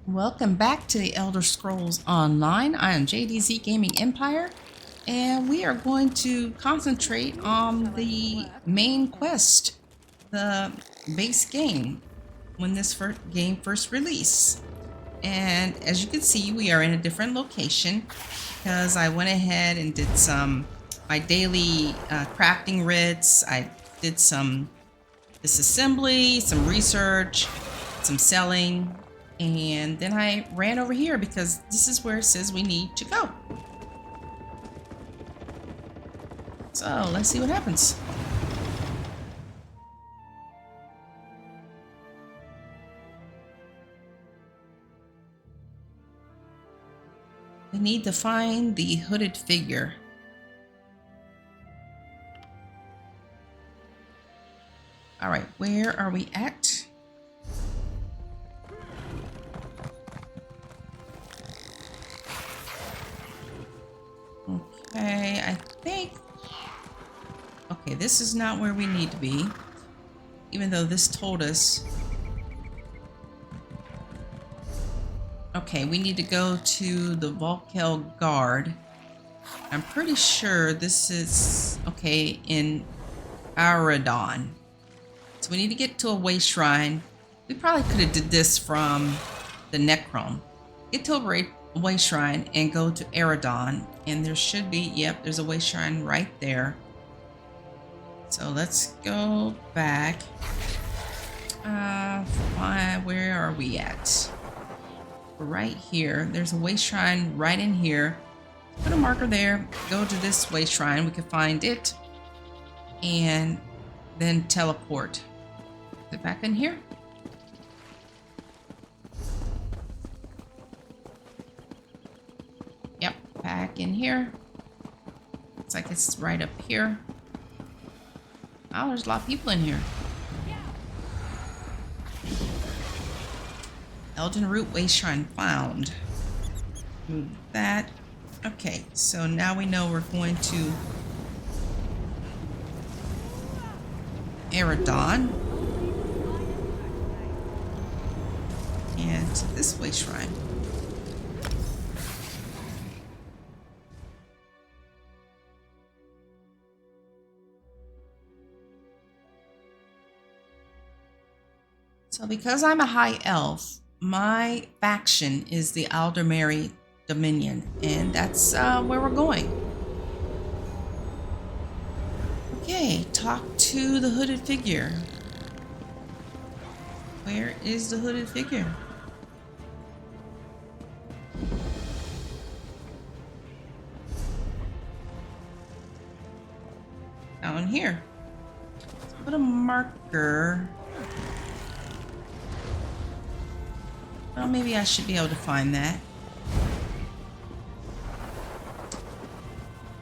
Welcome back to the Elder Scrolls Online. I am JDZ Gaming Empire, and we are going to concentrate on the main quest, the base game, when this game first released. And as you can see, we are in a different location because I went ahead and did my daily crafting writs. I did some disassembly, some research, some selling. And then I ran over here because this is where it says we need to go. So let's see what happens. We need to find the hooded figure. All right, where are we at? Okay, I think... Okay, this is not where we need to be. Even though this told us... Okay, we need to go to the Volkel Guard. I'm pretty sure this is... Okay, in Aradon. So we need to get to a way shrine. We probably could have did this from the Necrom. Get to a way shrine and go to Aradon. And there should be, yep, there's a way shrine right there. So let's go back. Where are we at? We're right here. There's a way shrine right in here. Put a marker there. Go to this way shrine. We can find it. And then teleport. Is it back in here? Yep, back in here. Looks like it's right up here. Oh, there's a lot of people in here. Elden Root Way Shrine found. Move that. Okay, so now we know we're going to Aradon. And to this way shrine. So because I'm a high elf, my faction is the Aldermary Dominion, and that's where we're going. Okay, talk to the hooded figure. Where is the hooded figure? Down here. Let's put a marker. Well, maybe I should be able to find that.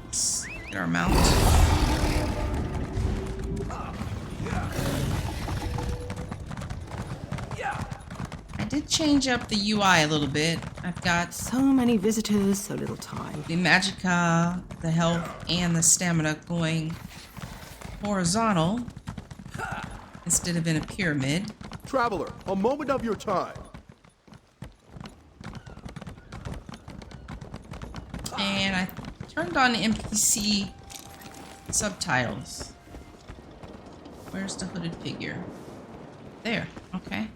Let's get our mount. I did change up the UI a little bit. I've got so many visitors, so little time. The Magicka, the health, and the stamina going horizontal instead of in a pyramid. Traveler, a moment of your time. And I turned on NPC subtitles. Where's the hooded figure? There, okay.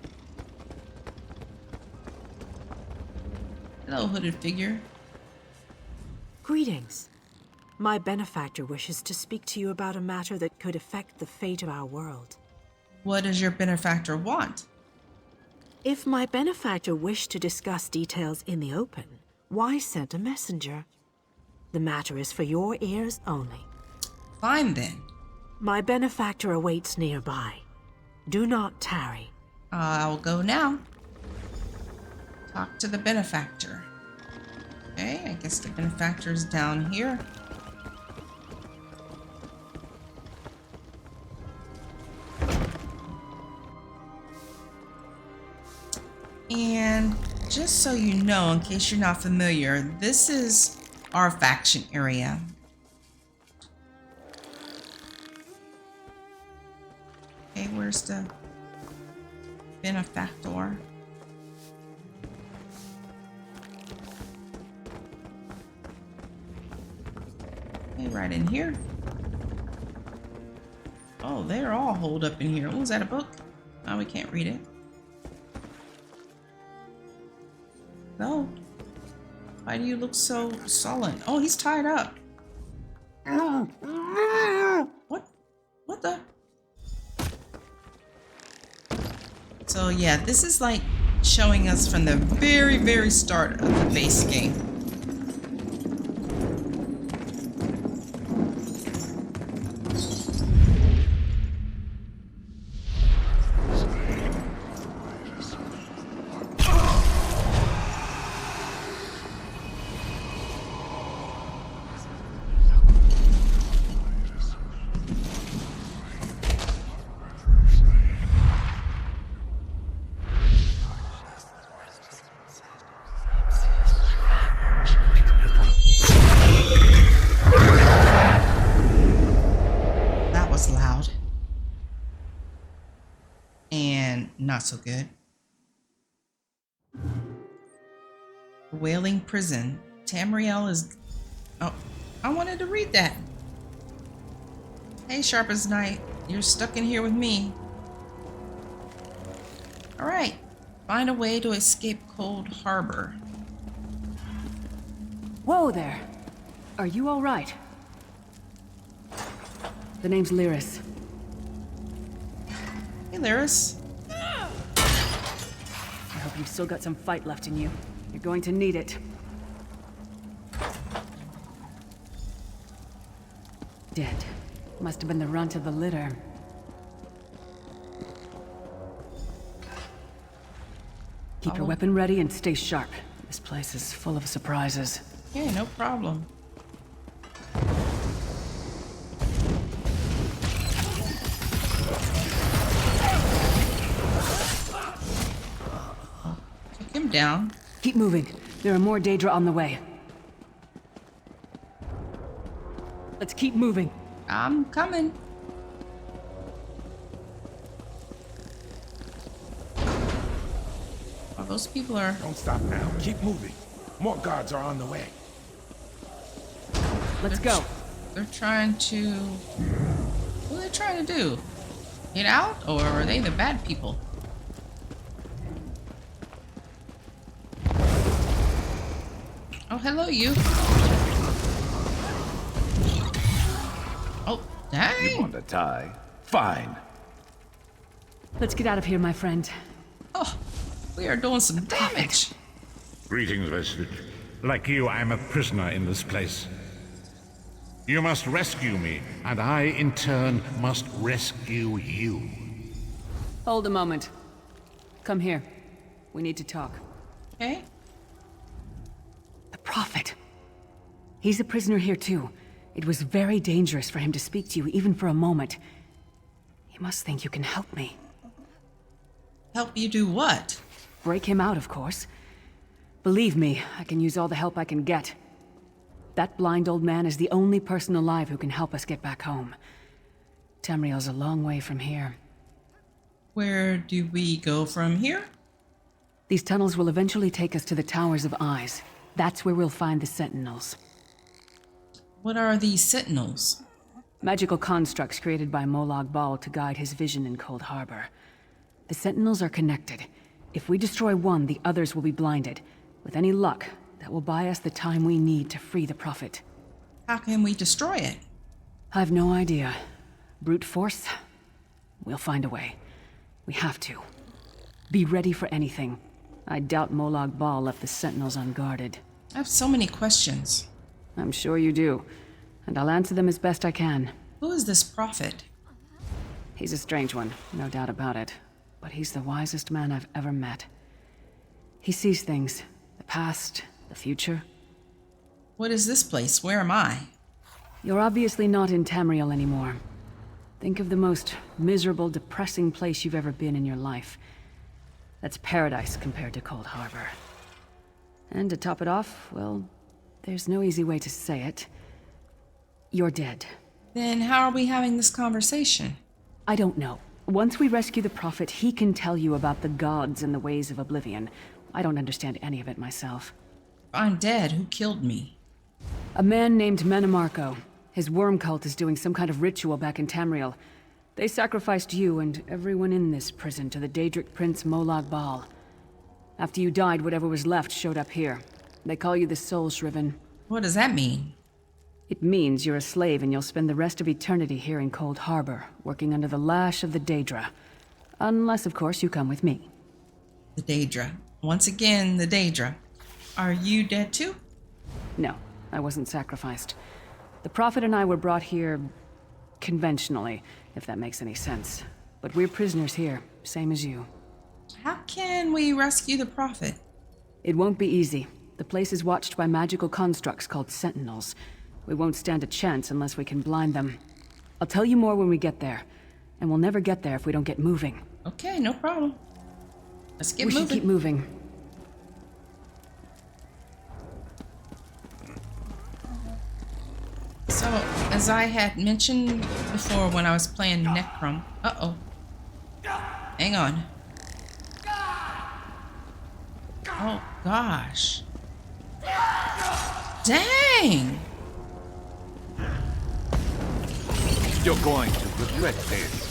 Hello, hooded figure. Greetings. My benefactor wishes to speak to you about a matter that could affect the fate of our world. What does your benefactor want? If my benefactor wished to discuss details in the open, why send a messenger? The matter is for your ears only. Fine then. My benefactor awaits nearby. Do not tarry. I'll go now. Talk to the benefactor. Okay, I guess the benefactor is down here. And just so you know, in case you're not familiar, this is our faction area. Okay, where's the benefactor? Okay, right in here. Oh, they're all holed up in here. Oh, is that a book? Oh, we can't read it. No. Why do you look so sullen? Oh, he's tied up. What? What the? So yeah, this is like showing us from the very, very start of the base game. Loud and not so good. Wailing prison. Tamriel is... Oh, I wanted to read that. Hey, Sharp as Night. You're stuck in here with me. Alright. Find a way to escape Cold Harbor. Whoa there. Are you all right? The name's Lyris. Hey, Lyris. I hope you've still got some fight left in you. You're going to need it. Dead. Must have been the runt of the litter. Keep your weapon ready and stay sharp. This place is full of surprises. Yeah, no problem. Take him down. Keep moving. There are more Daedra on the way. Let's keep moving. I'm coming. Oh, those people are... Don't stop now. Keep moving. More guards are on the way. Let's go. They're trying to... What are they trying to do? Get out? Or are they the bad people? Oh, hello, you. Oh, dang. You want a tie? Fine. Let's get out of here, my friend. Oh, we are doing some damage. Greetings, Vestige. Like you, I'm a prisoner in this place. You must rescue me, and I, in turn, must rescue you. Hold a moment. Come here. We need to talk. Okay. The Prophet. He's a prisoner here too. It was very dangerous for him to speak to you, even for a moment. You must think you can help me. Help you do what? Break him out, of course. Believe me, I can use all the help I can get. That blind old man is the only person alive who can help us get back home. Tamriel's a long way from here. Where do we go from here? These tunnels will eventually take us to the Towers of Eyes. That's where we'll find the Sentinels. What are these Sentinels? Magical constructs created by Molag Bal to guide his vision in Cold Harbor. The Sentinels are connected. If we destroy one, the others will be blinded. With any luck, that will buy us the time we need to free the Prophet. How can we destroy it? I've no idea. Brute force? We'll find a way. We have to. Be ready for anything. I doubt Molag Bal left the Sentinels unguarded. I have so many questions. I'm sure you do. And I'll answer them as best I can. Who is this prophet? He's a strange one, no doubt about it. But he's the wisest man I've ever met. He sees things. The past, the future. What is this place? Where am I? You're obviously not in Tamriel anymore. Think of the most miserable, depressing place you've ever been in your life. That's paradise compared to Cold Harbor. And to top it off, well, there's no easy way to say it. You're dead. Then how are we having this conversation? I don't know. Once we rescue the Prophet, he can tell you about the gods and the ways of oblivion. I don't understand any of it myself. If I'm dead, who killed me? A man named Menemarco. His worm cult is doing some kind of ritual back in Tamriel. They sacrificed you and everyone in this prison to the Daedric Prince Molag Bal. After you died, whatever was left showed up here. They call you the Soul Shriven. What does that mean? It means you're a slave and you'll spend the rest of eternity here in Cold Harbor, working under the lash of the Daedra. Unless, of course, you come with me. The Daedra. Once again, the Daedra. Are you dead too? No, I wasn't sacrificed. The Prophet and I were brought here conventionally, if that makes any sense. But we're prisoners here, same as you. How can we rescue the Prophet? It won't be easy. The place is watched by magical constructs called Sentinels. We won't stand a chance unless we can blind them. I'll tell you more when we get there. And we'll never get there if we don't get moving. Okay, no problem. Let's get We moving. should keep moving. So, as I had mentioned before when I was playing Necrom... Uh-oh. Hang on. Oh, gosh. Dang! You're going to regret this.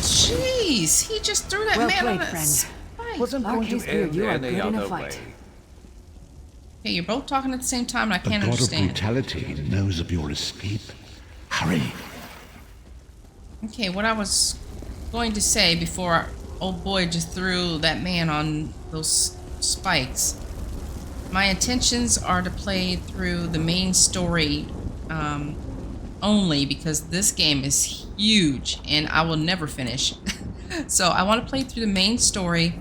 Jeez, he just threw that Well man on played, us. friend. Wasn't going to Arcane Spear, end you are any good in a other fight. way. Okay, you're both talking at the same time and I The can't god of understand. brutality knows of your escape. Hurry! Okay, what I was going to say before old boy just threw that man on those spikes. My intentions are to play through the main story only because this game is huge and I will never finish. So I want to play through the main story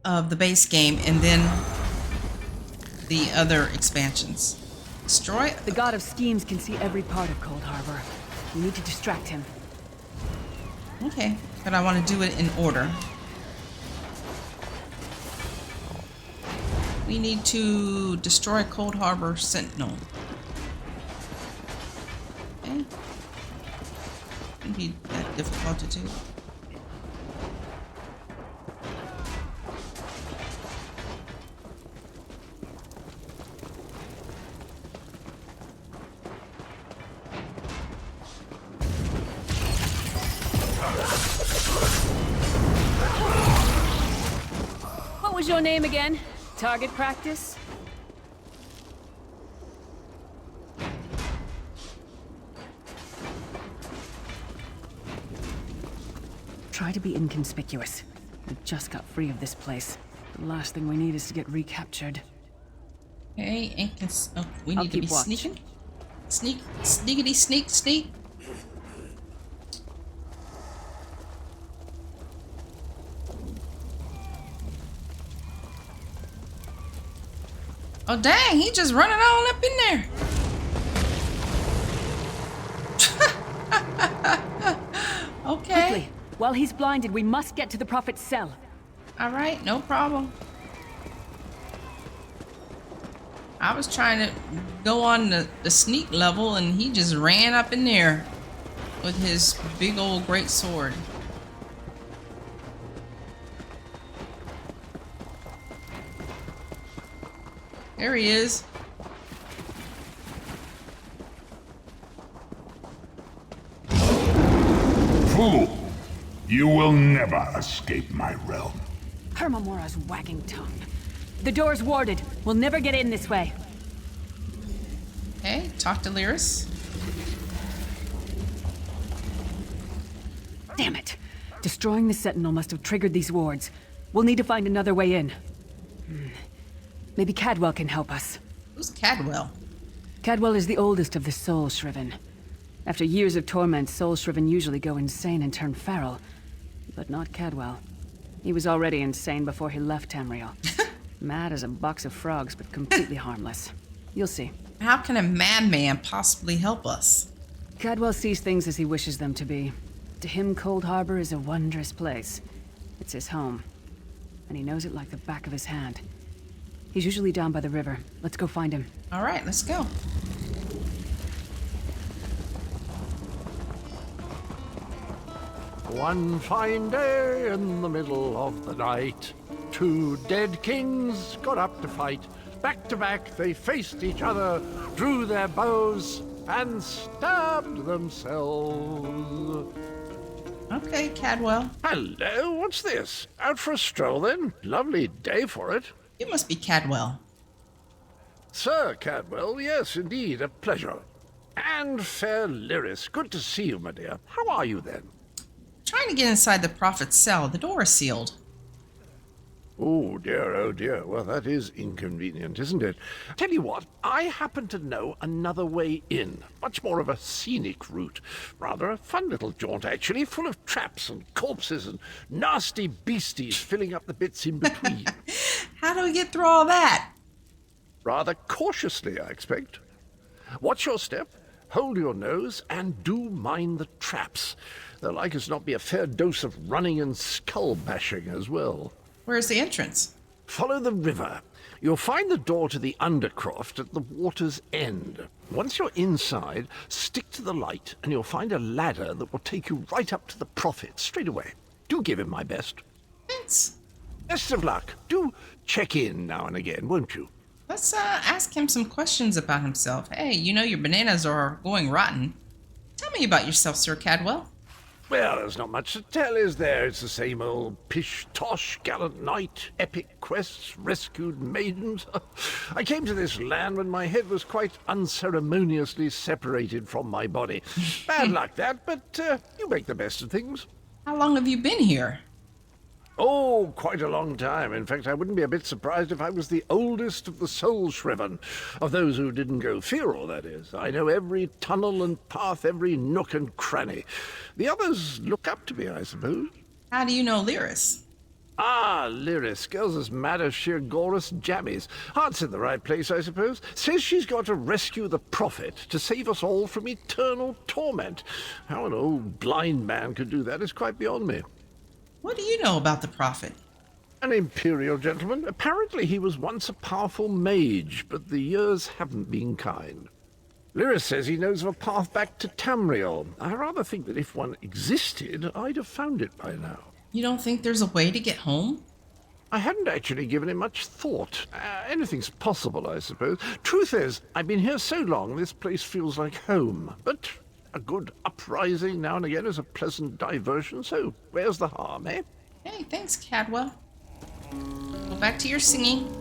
of the base game and then the other expansions. Destroy. The god of schemes can see every part of Cold Harbor. We need to distract him. Okay, but I want to do it in order. We need to destroy Cold Harbor Sentinel. Okay. Shouldn't be that difficult to do. What was your name again? Target practice? Try to be inconspicuous. We just got free of this place. The last thing we need is to get recaptured. Okay, oh, we I'll need to be keep watch. sneaking. Sneak, sneakity, sneak, sneak. Oh dang, he just running all up in there. Okay. Quickly, while he's blinded, we must get to the Prophet's cell. All right, no problem. I was trying to go on the sneak level and he just ran up in there with his big old great sword. There he is. Fool! You will never escape my realm. Hermamora's wagging tongue. The door's warded. We'll never get in this way. Okay, talk to Lyris. Damn it. Destroying the Sentinel must have triggered these wards. We'll need to find another way in. Maybe Cadwell can help us. Who's Cadwell? Cadwell is the oldest of the Soul Shriven. After years of torment, Soul Shriven usually go insane and turn feral. But not Cadwell. He was already insane before he left Tamriel. Mad as a box of frogs, but completely harmless. You'll see. How can a madman possibly help us? Cadwell sees things as he wishes them to be. To him, Cold Harbor is a wondrous place. It's his home. And he knows it like the back of his hand. He's usually down by the river. Let's go find him. All right, let's go. One fine day in the middle of the night, two dead kings got up to fight. Back to back, they faced each other, drew their bows, and stabbed themselves. Okay, Cadwell. Hello, what's this? Out for a stroll, then? Lovely day for it. You must be Cadwell. Sir Cadwell, yes, indeed, a pleasure. And fair Lyris, good to see you, my dear. How are you, then? Trying to get inside the prophet's cell. The door is sealed. Oh dear. Well, that is inconvenient, isn't it? Tell you what, I happen to know another way in. Much more of a scenic route. Rather a fun little jaunt, actually, full of traps and corpses and nasty beasties filling up the bits in between. How do we get through all that? Rather cautiously, I expect. Watch your step, hold your nose, and do mind the traps. There'll like as not be a fair dose of running and skull bashing as well. Where's the entrance? Follow the river. You'll find the door to the undercroft at the water's end. Once you're inside, stick to the light, and you'll find a ladder that will take you right up to the prophet straight away. Do give him my best. Thanks. Best of luck. Do check in now and again, won't you? Let's ask him some questions about himself. Hey, you know your bananas are going rotten. Tell me about yourself, Sir Cadwell. Well, there's not much to tell, is there? It's the same old pish-tosh, gallant knight, epic quests, rescued maidens. I came to this land when my head was quite unceremoniously separated from my body. Bad luck, that, but you make the best of things. How long have you been here? Oh, quite a long time. In fact, I wouldn't be a bit surprised if I was the oldest of the soul-shriven, of those who didn't go feral, that is. I know every tunnel and path, every nook and cranny. The others look up to me, I suppose. How do you know Lyris? Ah, Lyris, girl's as mad as sheer Gorus jammies. Heart's in the right place, I suppose. Says she's got to rescue the prophet to save us all from eternal torment. How an old blind man could do that is quite beyond me. What do you know about the prophet? An imperial gentleman. Apparently he was once a powerful mage, but the years haven't been kind. Lyris says he knows of a path back to Tamriel. I rather think that if one existed, I'd have found it by now. You don't think there's a way to get home? I hadn't actually given it much thought. Anything's possible, I suppose. Truth is, I've been here so long, this place feels like home. But a good uprising now and again is a pleasant diversion, so where's the harm, eh? Hey, thanks, Cadwell. Go back to your singing.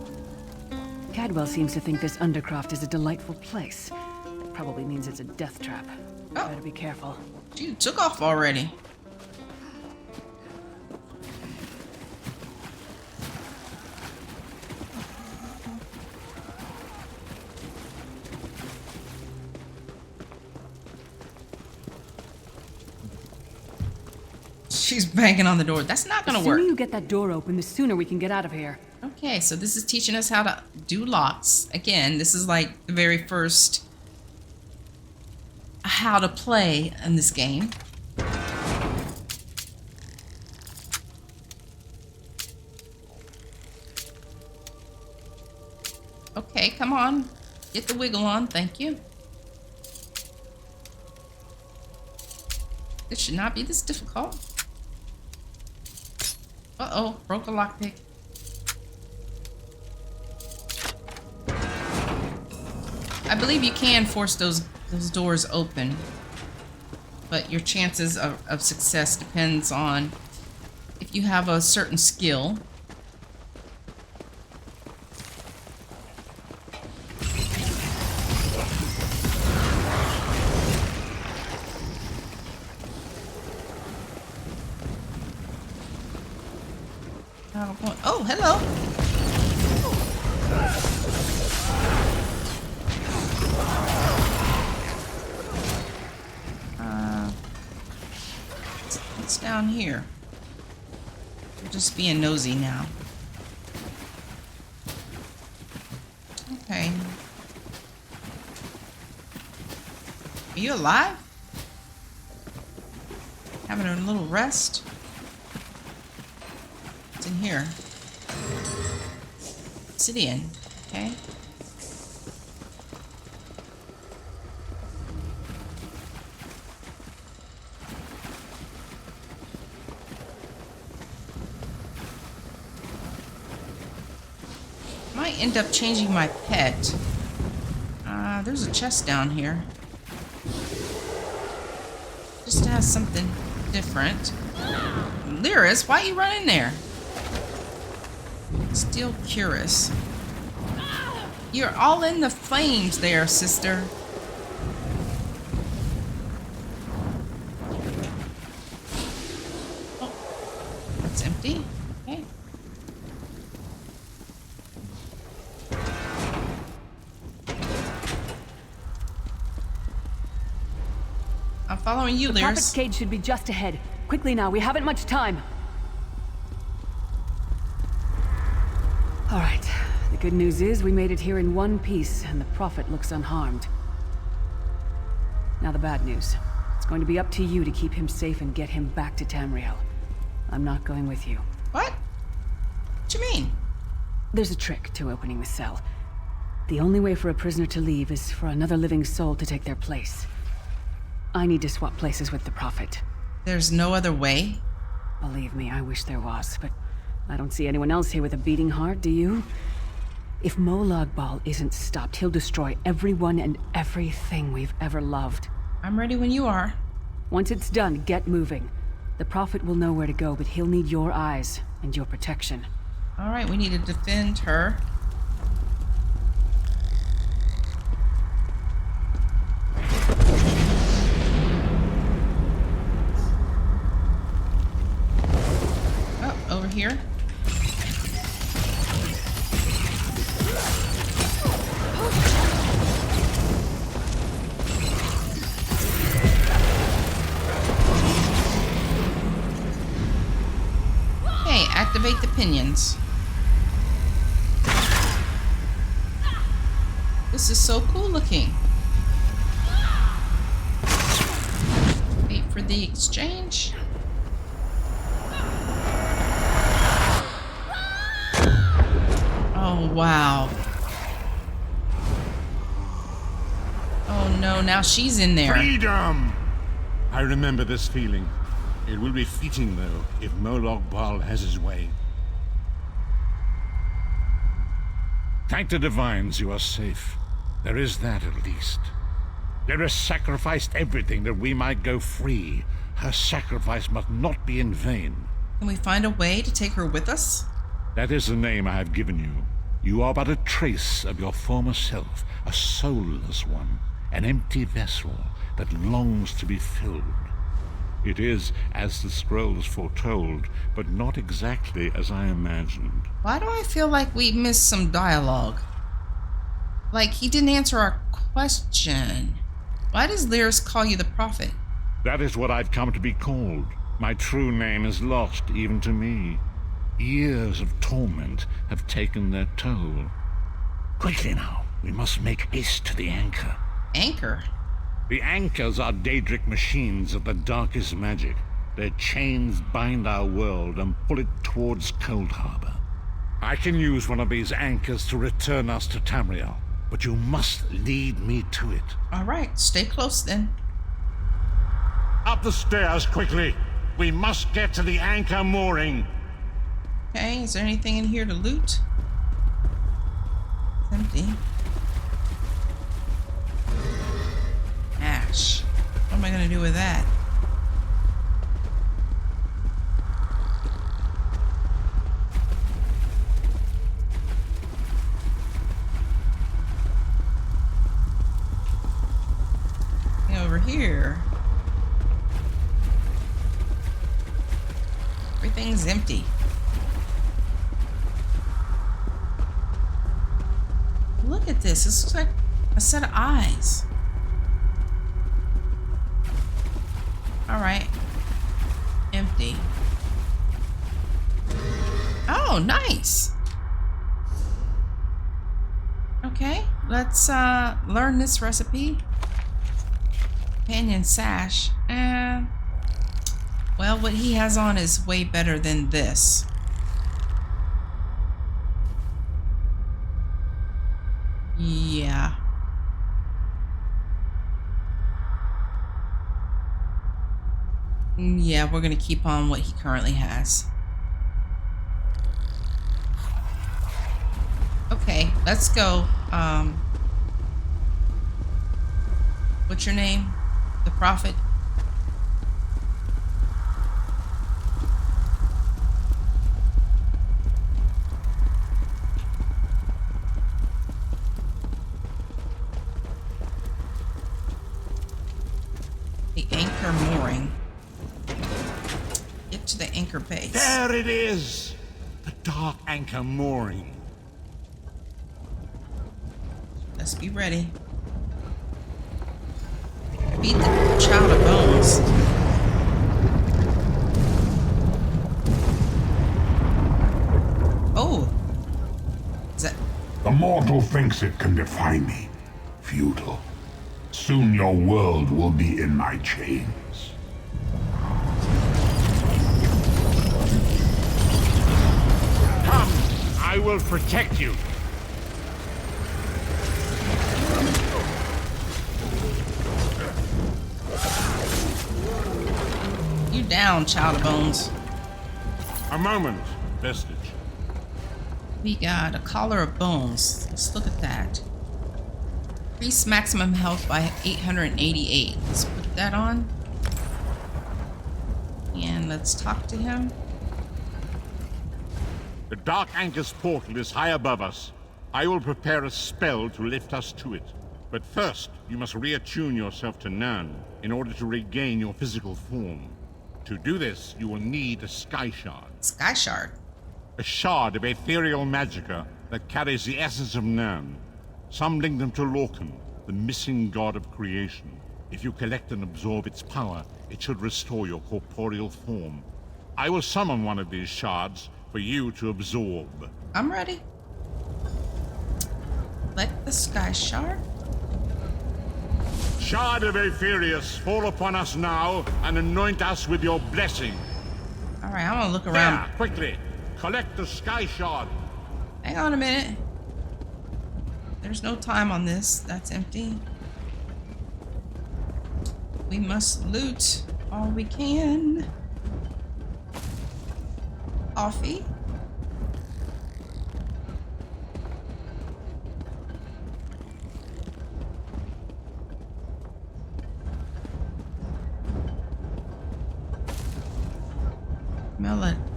Cadwell seems to think this undercroft is a delightful place. That probably means it's a death trap. Oh. Better be careful. You took off already. She's banging on the door. That's not gonna The work. sooner you get that door open, the sooner we can get out of here. Okay, so this is teaching us how to do locks. Again, this is like the very first how to play in this game. Okay, come on. Get the wiggle on, thank you. This should not be this difficult. Uh-oh, broke a lockpick. I believe you can force those doors open, but your chances of success depends on if you have a certain skill. Oh, hello. What's down here? I'm just being nosy now. Okay. Are you alive? Having a little rest? What's in here? Obsidian. Okay. might end up changing my pet. There's a chest down here. Just to have something different. Lyris, why you running there? Still curious. You're all in the flames there, sister. Oh, that's empty. Okay. I'm following you, The Prophet's Lyris. cage should be just ahead. Quickly now, we haven't much time. All right. The good news is we made it here in one piece, and the Prophet looks unharmed. Now the bad news. It's going to be up to you to keep him safe and get him back to Tamriel. I'm not going with you. What? What you mean? There's a trick to opening the cell. The only way for a prisoner to leave is for another living soul to take their place. I need to swap places with the Prophet. There's no other way? Believe me, I wish there was, but I don't see anyone else here with a beating heart, do you? If Molag Bal isn't stopped, he'll destroy everyone and everything we've ever loved. I'm ready when you are. Once it's done, get moving. The Prophet will know where to go, but he'll need your eyes and your protection. Alright, we need to defend her. Oh, over here. Okay, activate the pinions. This is so cool looking. Wait for the exchange. Oh, wow. Oh no, now she's in there. Freedom! I remember this feeling. It will be fleeting, though, if Molag Bal has his way. Thank the divines you are safe. There is that, at least. Lyris sacrificed everything that we might go free. Her sacrifice must not be in vain. Can we find a way to take her with us? That is the name I have given you. You are but a trace of your former self, a soulless one, an empty vessel that longs to be filled. It is as the scrolls foretold, but not exactly as I imagined. Why do I feel like we missed some dialogue? Like he didn't answer our question. Why does Lyris call you the Prophet? That is what I've come to be called. My true name is lost even to me. Years of torment have taken their toll. Quickly now, we must make haste to the anchor. Anchor? The anchors are Daedric machines of the darkest magic. Their chains bind our world and pull it towards Cold Harbor. I can use one of these anchors to return us to Tamriel, but you must lead me to it. All right, stay close then. Up the stairs, quickly! We must get to the anchor mooring! Okay, is there anything in here to loot? It's empty. Ash. What am I gonna do with that? Over here. Everything's empty. Look at this. This looks like a set of eyes. Alright. Empty. Oh, nice. Okay, let's learn this recipe. Companion sash. Well, what he has on is way better than this. Yeah. Yeah, we're gonna keep on what he currently has. Okay. Let's go. What's your name? The prophet? The anchor mooring. Get to the anchor base. There it is! The dark anchor mooring. Let's be ready. Beat the child of bones. Oh. Is that... The mortal thinks it can defy me. Futile. Soon your world will be in my chains. Come, I will protect you. You down, child of bones. A moment, vestige. We got a collar of bones. Let's look at that. Increase maximum health by 888. Let's put that on. And let's talk to him. The dark anchor's portal is high above us. I will prepare a spell to lift us to it. But first, you must reattune yourself to Nern in order to regain your physical form. To do this, you will need a sky shard. Sky shard. A shard of ethereal magicka that carries the essence of Nern. Some link them to Lorcan, the missing god of creation. If you collect and absorb its power, it should restore your corporeal form. I will summon one of these shards for you to absorb. I'm ready. Let the sky shard. Shard of Aetherius, fall upon us now and anoint us with your blessing. Alright, I'm gonna look around. There, quickly, collect the sky shard. Hang on a minute. There's no time on this. That's empty. We must loot all we can. Coffee.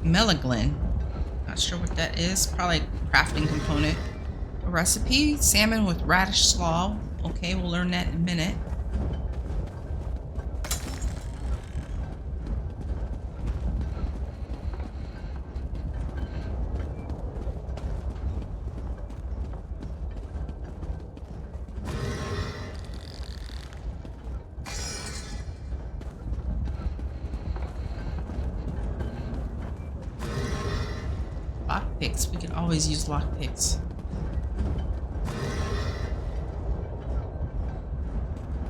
Melaglin. Not sure what that is. Probably a crafting component. A recipe. Salmon with radish slaw. Okay, we'll learn that in a minute. Lockpicks. We can always use lockpicks.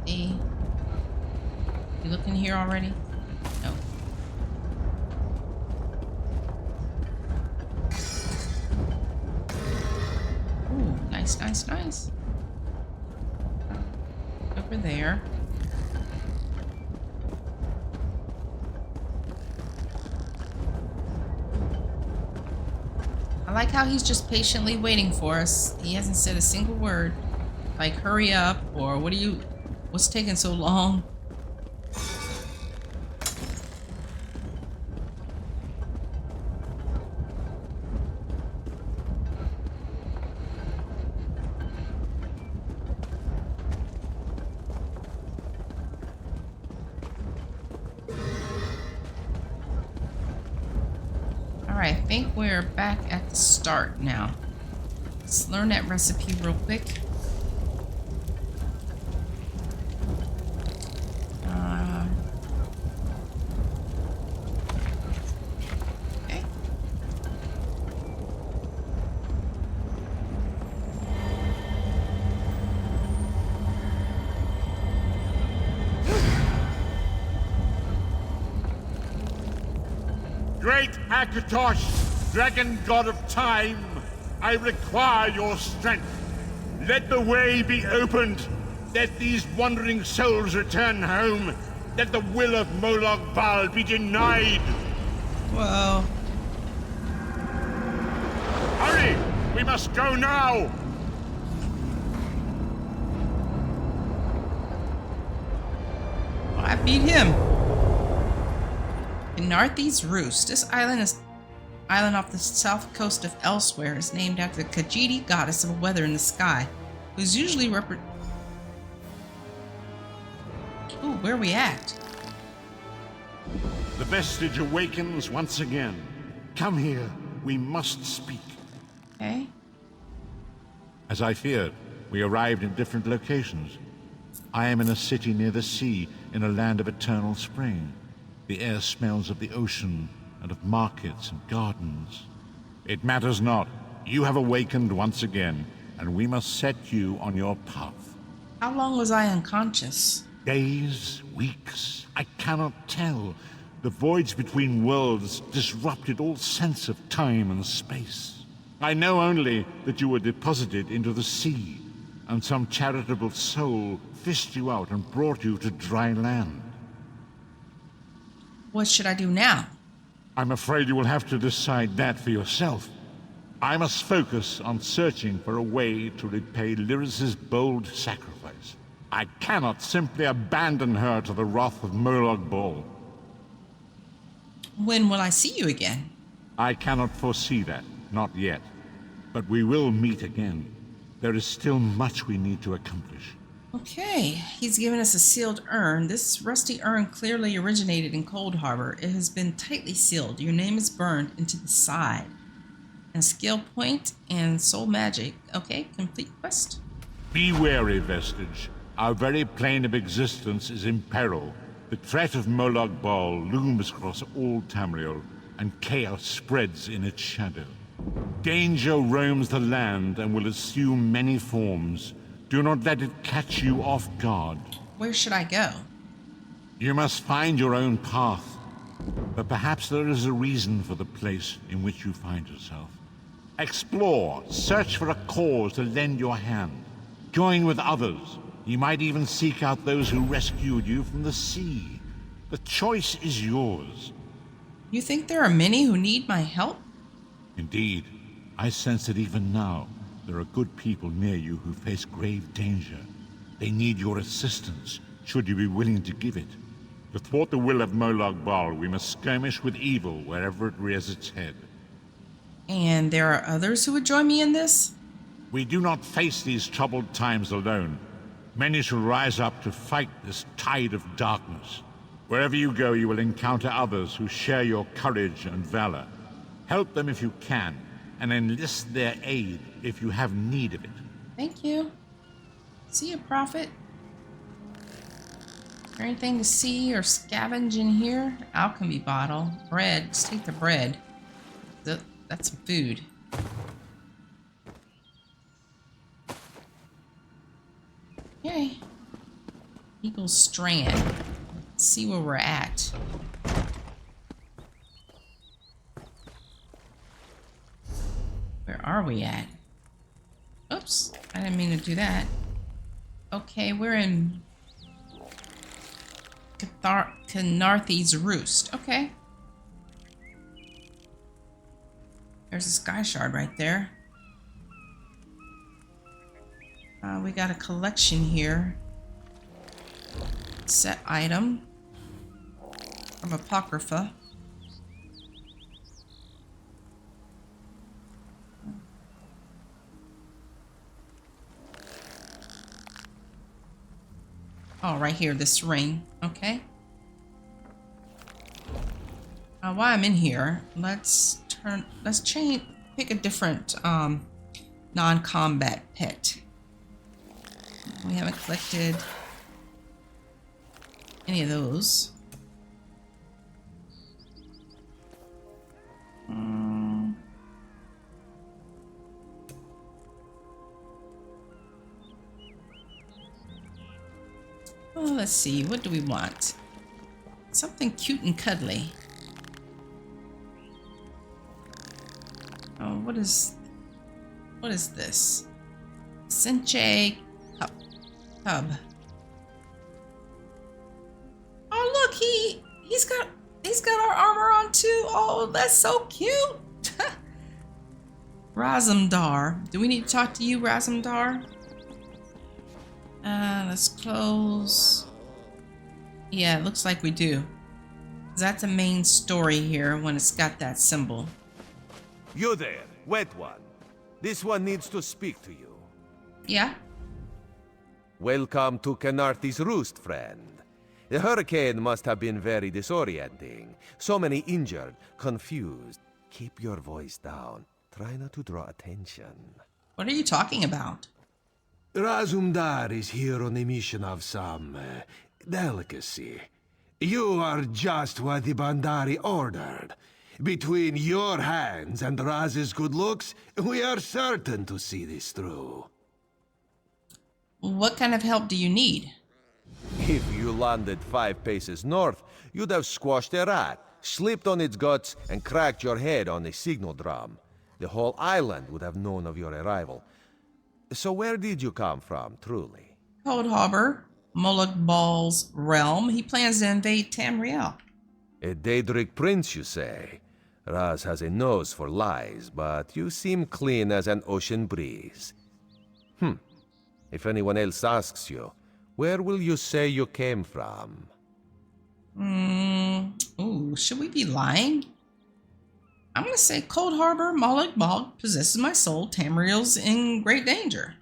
Hey. You looking here already? No. Ooh, nice, nice, nice. Over there. I like how he's just patiently waiting for us. He hasn't said a single word. Like, hurry up, or what's taking so long? Alright, I think we're back at the start now. Let's learn that recipe real quick. Okay. Great Akatosh, dragon god of time, I require your strength. Let the way be opened. Let these wandering souls return home. Let the will of Molag Bal be denied. Whoa. Hurry! We must go now! Beat him. Narthi's Roost. This island off the south coast of Elsweyr is named after the Khajiit goddess of weather in the sky, who's usually Ooh, where are we at? The vestige awakens once again. Come here. We must speak. Okay. As I feared, we arrived in different locations. I am in a city near the sea, in a land of eternal spring. The air smells of the ocean and of markets and gardens. It matters not. You have awakened once again, and we must set you on your path. How long was I unconscious? Days, weeks, I cannot tell. The voids between worlds disrupted all sense of time and space. I know only that you were deposited into the sea, and some charitable soul fished you out and brought you to dry land. What should I do now? I'm afraid you will have to decide that for yourself. I must focus on searching for a way to repay Lyris's bold sacrifice. I cannot simply abandon her to the wrath of Molag Bal. When will I see you again? I cannot foresee that, not yet. But we will meet again. There is still much we need to accomplish. Okay, he's given us a sealed urn. This rusty urn clearly originated in Cold Harbor. It has been tightly sealed. Your name is burned into the side. And a skill point and soul magic. Okay, complete quest. Be wary, Vestige. Our very plane of existence is in peril. The threat of Molag Bal looms across all Tamriel, and chaos spreads in its shadow. Danger roams the land and will assume many forms. Do not let it catch you off guard. Where should I go? You must find your own path. But perhaps there is a reason for the place in which you find yourself. Explore, search for a cause to lend your hand. Join with others. You might even seek out those who rescued you from the sea. The choice is yours. You think there are many who need my help? Indeed, I sense that even now, there are good people near you who face grave danger. They need your assistance, should you be willing to give it. To thwart the will of Molag Bal, we must skirmish with evil wherever it rears its head. And there are others who would join me in this? We do not face these troubled times alone. Many shall rise up to fight this tide of darkness. Wherever you go, you will encounter others who share your courage and valor. Help them if you can, and enlist their aid if you have need of it. Thank you. See you, Prophet. Is there anything to see or scavenge in here? Alchemy bottle. Bread. Just take the bread. That's some food. Okay. Eagle Strand. Let's see where we're at. Where are we at? Oops, I didn't mean to do that. Okay, we're in Narthi's Roost. Okay. There's a sky shard right there. We got a collection here. Set item from Apocrypha. Oh, right here, this ring. Okay. While I'm in here, let's pick a different non-combat pet. We haven't collected any of those. Oh, let's see. What do we want? Something cute and cuddly. Oh, what is this? Senche cub. Oh, look, he's got our armor on too. Oh, that's so cute. Razumdar. Do we need to talk to you, Razumdar? Let's close. Yeah, it looks like we do. That's the main story here when it's got that symbol. You there, wet one. This one needs to speak to you. Yeah? Welcome to Canarthi's Roost, friend. The hurricane must have been very disorienting. So many injured, confused. Keep your voice down. Try not to draw attention. What are you talking about? Razumdar is here on a mission of some delicacy. You are just what the Bandari ordered. Between your hands and Raz's good looks, we are certain to see this through. What kind of help do you need? If you landed 5 paces north, you'd have squashed a rat, slipped on its guts, and cracked your head on a signal drum. The whole island would have known of your arrival. So where did you come from, truly? Cold Harbor, Moloch Ball's realm. He plans to invade Tamriel. A Daedric prince, you say? Raz has a nose for lies, but you seem clean as an ocean breeze. If anyone else asks you, where will you say you came from? Ooh, should we be lying? I'm gonna say Cold Harbor, Moloch Ball possesses my soul. Tamriel's in great danger.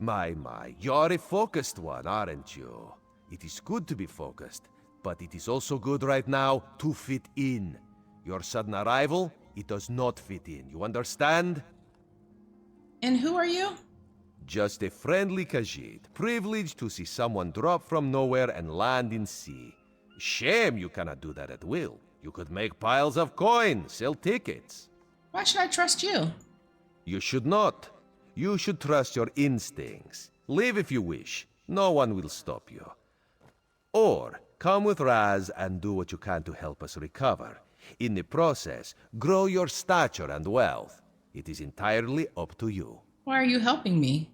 My, you're a focused one, aren't you? It is good to be focused, but it is also good right now to fit in. Your sudden arrival, it does not fit in, you understand? And who are you? Just a friendly Khajiit, privileged to see someone drop from nowhere and land in sea. Shame you cannot do that at will. You could make piles of coins, sell tickets. Why should I trust you? You should not. You should trust your instincts. Leave if you wish. No one will stop you. Or come with Raz and do what you can to help us recover. In the process, grow your stature and wealth. It is entirely up to you. Why are you helping me?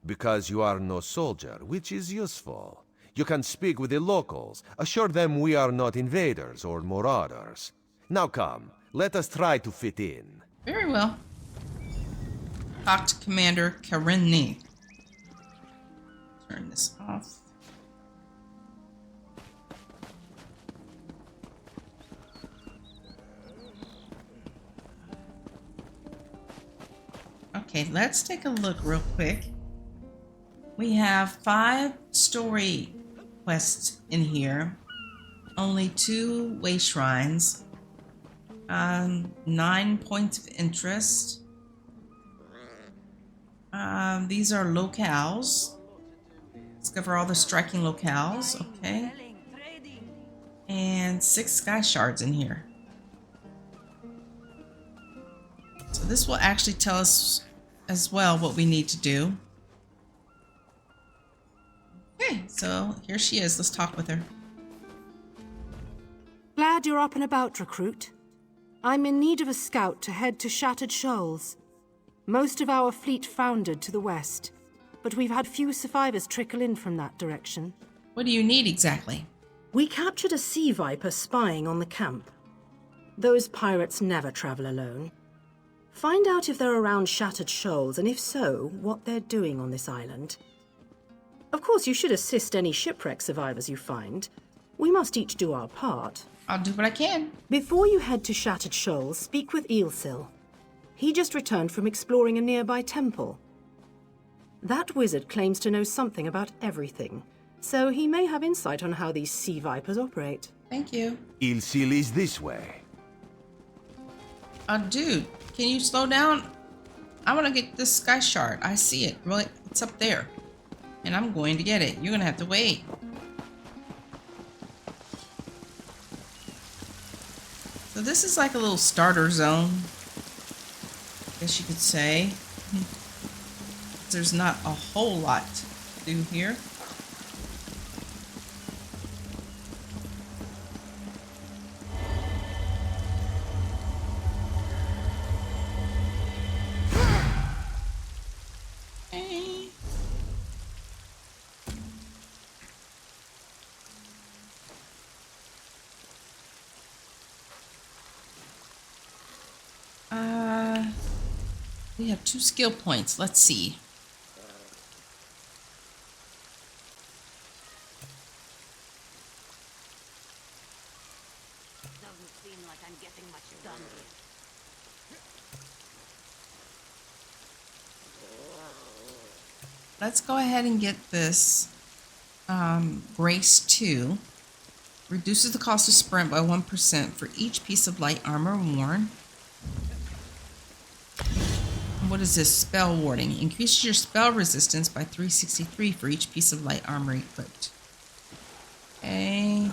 Because you are no soldier, which is useful. You can speak with the locals, assure them we are not invaders or marauders. Now come, let us try to fit in. Very well. Talk to Commander Karenni. Turn this off. Okay, let's take a look real quick. We have 5 story quests in here. Only 2 way shrines. 9 points of interest. These are locales. Discover all the striking locales. Okay. And 6 sky shards in here. So this will actually tell us as well what we need to do. Okay, so here she is. Let's talk with her. Glad you're up and about, recruit. I'm in need of a scout to head to Shattered Shoals. Most of our fleet foundered to the west, but we've had few survivors trickle in from that direction. What do you need exactly? We captured a sea viper spying on the camp. Those pirates never travel alone. Find out if they're around Shattered Shoals, and if so, what they're doing on this island. Of course, you should assist any shipwreck survivors you find. We must each do our part. I'll do what I can. Before you head to Shattered Shoals, speak with Eelsil. He just returned from exploring a nearby temple. That wizard claims to know something about everything, so he may have insight on how these sea vipers operate. Thank you. Eelsil is this way. Dude, can you slow down? I want to get this sky shard. I see it. Really, it's up there. And I'm going to get it. You're going to have to wait. So this is like a little starter zone, I guess you could say. There's not a whole lot to do here. We have 2 skill points. Let's see. seem like I'm getting much done here. Let's go ahead and get this Grace 2. Reduces the cost of sprint by 1% for each piece of light armor worn. What is this? Spell warding. Increases your spell resistance by 363 for each piece of light armor equipped. Okay.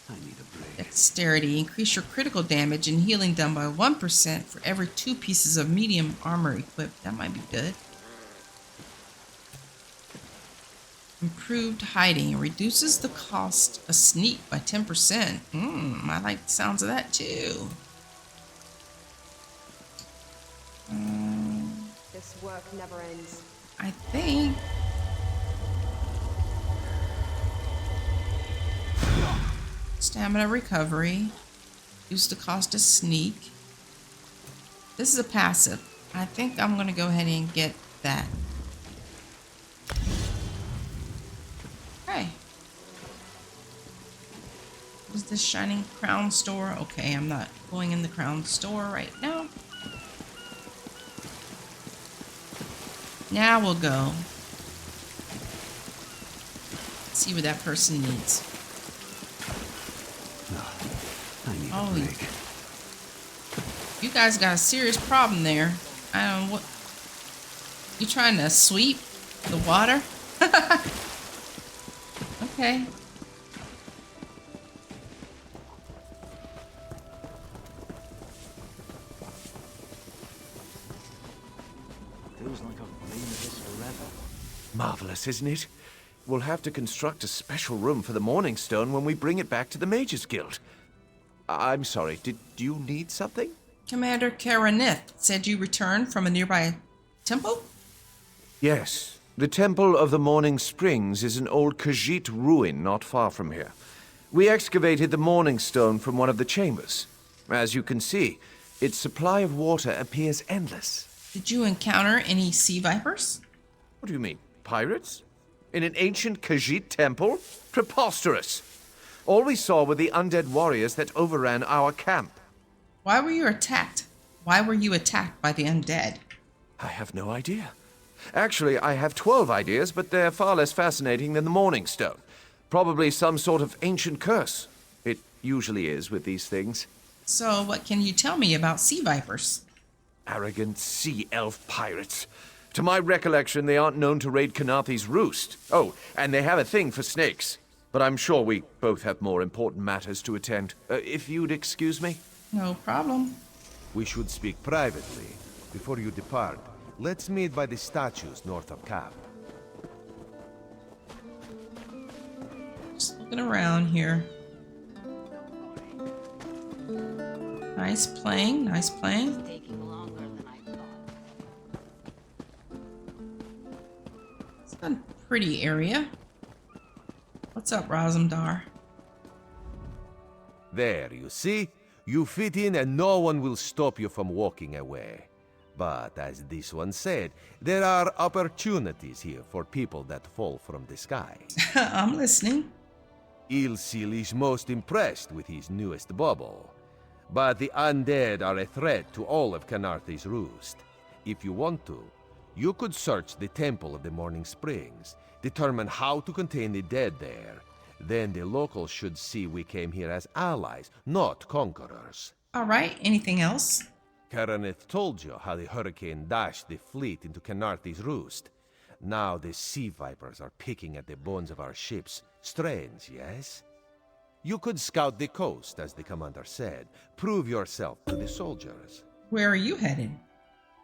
I need a break. Dexterity. Increase your critical damage and healing done by 1% for every 2 pieces of medium armor equipped. That might be good. Improved hiding. Reduces the cost of sneak by 10%. I like the sounds of that too. This work never ends. I think stamina recovery. Reduce the cost of sneak. This is a passive. I think I'm going to go ahead and get that. Okay. What is this Shining Crown store? Okay, I'm not going in the Crown store right now. Now we'll go see what that person needs. No, I need Oh, a break. you guys got a serious problem there. I don't know what. You trying to sweep the water? Okay. Feels like I've been at this forever. Marvelous, isn't it? We'll have to construct a special room for the Morning Stone when we bring it back to the Mages Guild. I'm sorry, did you need something? Commander Karanith said you returned from a nearby temple? Yes. The Temple of the Morning Springs is an old Khajiit ruin not far from here. We excavated the Morning Stone from one of the chambers. As you can see, its supply of water appears endless. Did you encounter any sea vipers? What do you mean, pirates? In an ancient Khajiit temple? Preposterous! All we saw were the undead warriors that overran our camp. Why were you attacked? Why were you attacked by the undead? I have no idea. Actually, I have 12 ideas, but they're far less fascinating than the Morning Stone. Probably some sort of ancient curse. It usually is with these things. So what can you tell me about sea vipers? Arrogant sea elf pirates. To my recollection, they aren't known to raid Kanathi's roost. Oh, and they have a thing for snakes. But I'm sure we both have more important matters to attend. If you'd excuse me? No problem. We should speak privately. Before you depart, let's meet by the statues north of camp. Just looking around here. Nice playing, nice playing. It's taking longer than I thought. It's a pretty area. What's up, Razumdar? There, you see? You fit in and no one will stop you from walking away. But as this one said, there are opportunities here for people that fall from the sky. I'm listening. Ilsil is most impressed with his newest bauble. But the undead are a threat to all of Kanathi's roost. If you want to, you could search the Temple of the Morning Springs, determine how to contain the dead there. Then the locals should see we came here as allies, not conquerors. All right, anything else? Karanith told you how the hurricane dashed the fleet into Kanathi's roost. Now the sea vipers are picking at the bones of our ships. Strange, yes? You could scout the coast, as the commander said. Prove yourself to the soldiers. Where are you headed?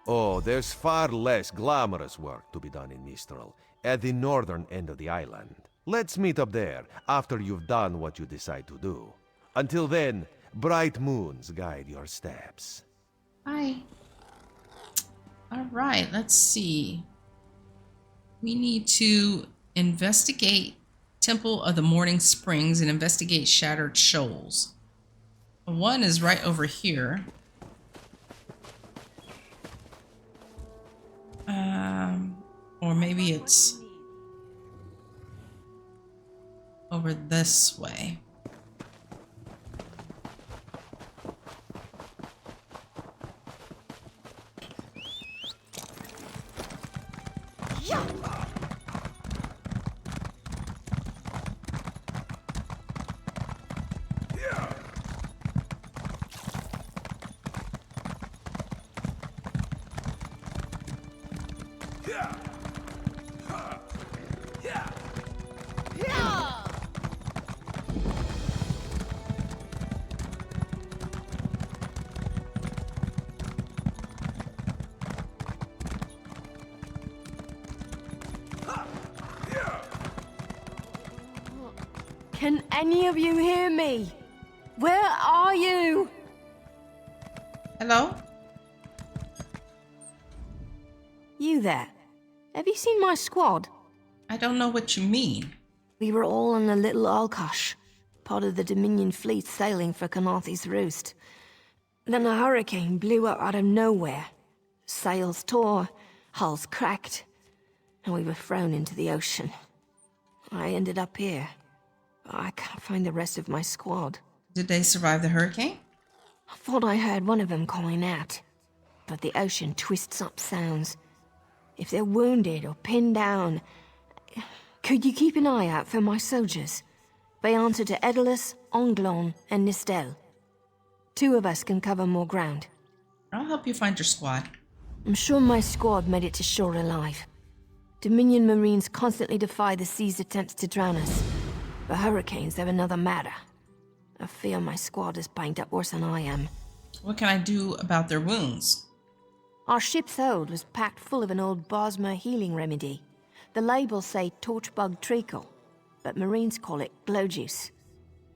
Oh, there's far less glamorous work to be done in Mistral, at the northern end of the island. Let's meet up there, after you've done what you decide to do. Until then, bright moons guide your steps. Hi. All right, let's see. We need to investigate Temple of the Morning Springs and investigate Shattered Shoals. One is right over here. Or maybe it's over this way. Can any of you hear me? Where are you? Hello? You there. Have you seen my squad? I don't know what you mean. We were all on the little Alkosh, part of the Dominion fleet sailing for Canarthy's Roost. Then a hurricane blew up out of nowhere. Sails tore, hulls cracked, and we were thrown into the ocean. I ended up here. I can't find the rest of my squad. Did they survive the hurricane? I thought I heard one of them calling out, but the ocean twists up sounds. If they're wounded or pinned down, could you keep an eye out for my soldiers? They answer to Edalus, Onglon, and Nistel. 2 of us can cover more ground. I'll help you find your squad. I'm sure my squad made it to shore alive. Dominion Marines constantly defy the sea's attempts to drown us. The hurricanes are another matter. I fear my squad is banged up worse than I am. What can I do about their wounds? Our ship's hold was packed full of an old Bosmer healing remedy. The labels say torchbug treacle, but Marines call it glow juice.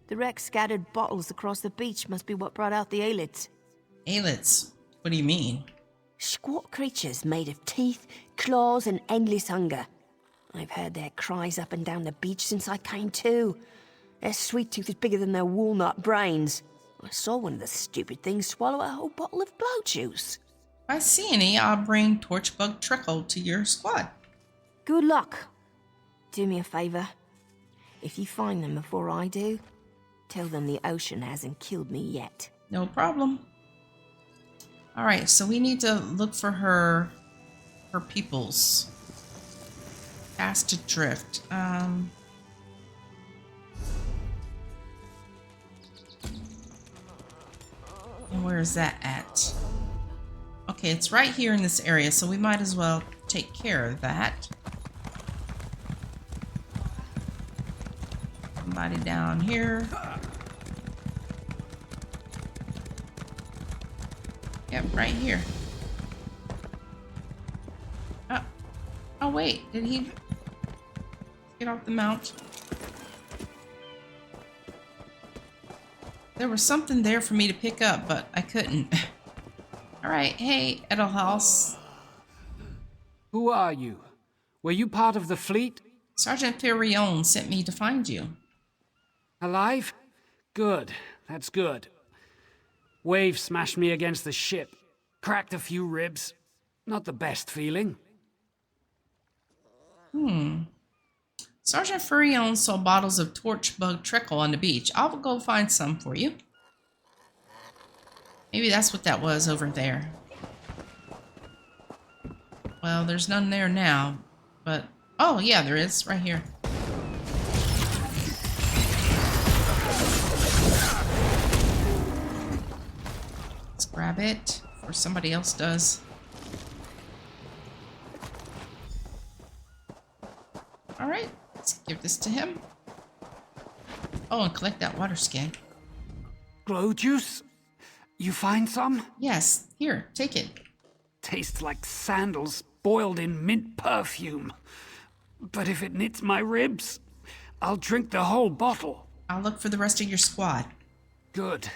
The wreck scattered bottles across the beach must be what brought out the aelids. Aelids? What do you mean? Squat creatures made of teeth, claws, and endless hunger. I've heard their cries up and down the beach since I came to. Their sweet tooth is bigger than their walnut brains. I saw one of the stupid things swallow a whole bottle of blow juice. If I see any, I'll bring Torchbug Trickle to your squad. Good luck. Do me a favor. If you find them before I do, tell them the ocean hasn't killed me yet. No problem. Alright, so we need to look for her peoples. Cast Adrift. And where is that at? Okay, it's right here in this area, so we might as well take care of that. Somebody down here. Yep, right here. Oh wait, did he get off the mount? There was something there for me to pick up, but I couldn't. Alright, hey, Edelhaus. Who are you? Were you part of the fleet? Sergeant Firion sent me to find you. Alive? Good, that's good. Wave smashed me against the ship. Cracked a few ribs. Not the best feeling. Sergeant Furion saw bottles of torchbug treacle on the beach. I'll go find some for you. Maybe that's what that was over there. Well, there's none there now, but... Oh, yeah, there is, right here. Let's grab it, or somebody else does. Alright, let's give this to him. Oh, and collect that water skin. Glow juice? You find some? Yes, here, take it. Tastes like sandals boiled in mint perfume. But if it knits my ribs, I'll drink the whole bottle. I'll look for the rest of your squad. Good.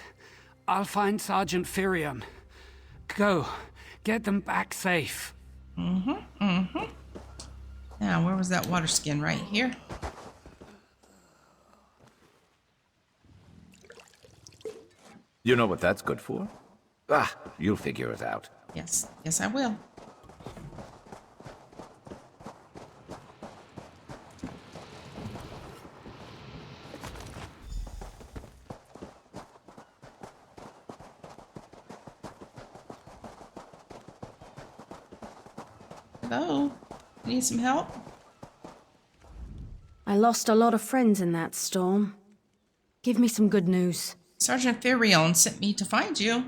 I'll find Sergeant Firion. Go. Get them back safe. Now, where was that water skin? Right here. You know what that's good for? Ah, you'll figure it out. Yes, yes I will. Hello? Need some help? I lost a lot of friends in that storm. Give me some good news. Sergeant Firion sent me to find you.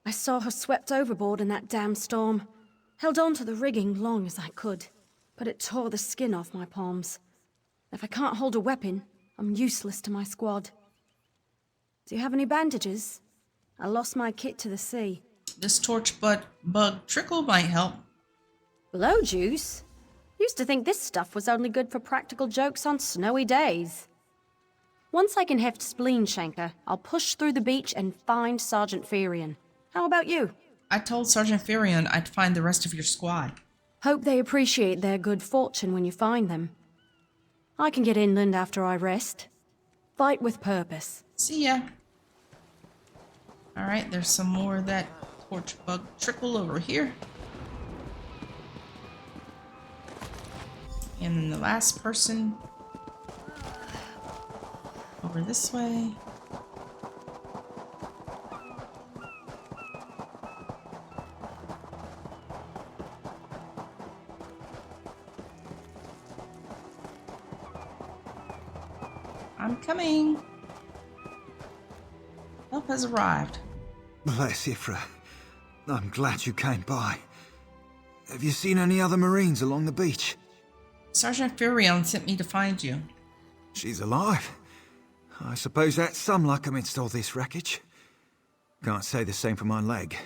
I saw her swept overboard in that damn storm. Held on to the rigging long as I could, but it tore the skin off my palms. If I can't hold a weapon, I'm useless to my squad. Do you have any bandages? I lost my kit to the sea. This torch bug trickle might help. Blow juice? Used to think this stuff was only good for practical jokes on snowy days. Once I can heft Spleen Shanker, I'll push through the beach and find Sergeant Firion. How about you? I told Sergeant Firion I'd find the rest of your squad. Hope they appreciate their good fortune when you find them. I can get inland after I rest. Fight with purpose. See ya. Alright, there's some more of that torch bug trickle over here. And the last person over this way. I'm coming. Help has arrived. Bless Ifra. I'm glad you came by. Have you seen any other Marines along the beach? Sergeant Firion sent me to find you. She's alive. I suppose that's some luck amidst all this wreckage. Can't say the same for my leg.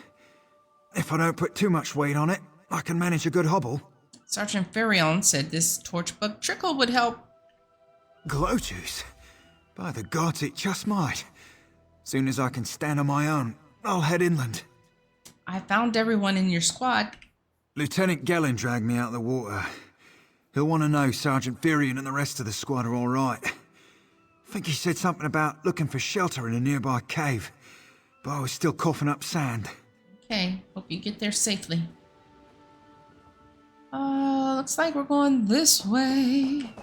If I don't put too much weight on it, I can manage a good hobble. Sergeant Firion said this torch bug trickle would help. Glow juice? By the gods, it just might. Soon as I can stand on my own, I'll head inland. I found everyone in your squad. Lieutenant Gellin dragged me out of the water. He'll want to know Sergeant Firion and the rest of the squad are all right. I think he said something about looking for shelter in a nearby cave, but I was still coughing up sand. Okay, hope you get there safely. Looks like we're going this way.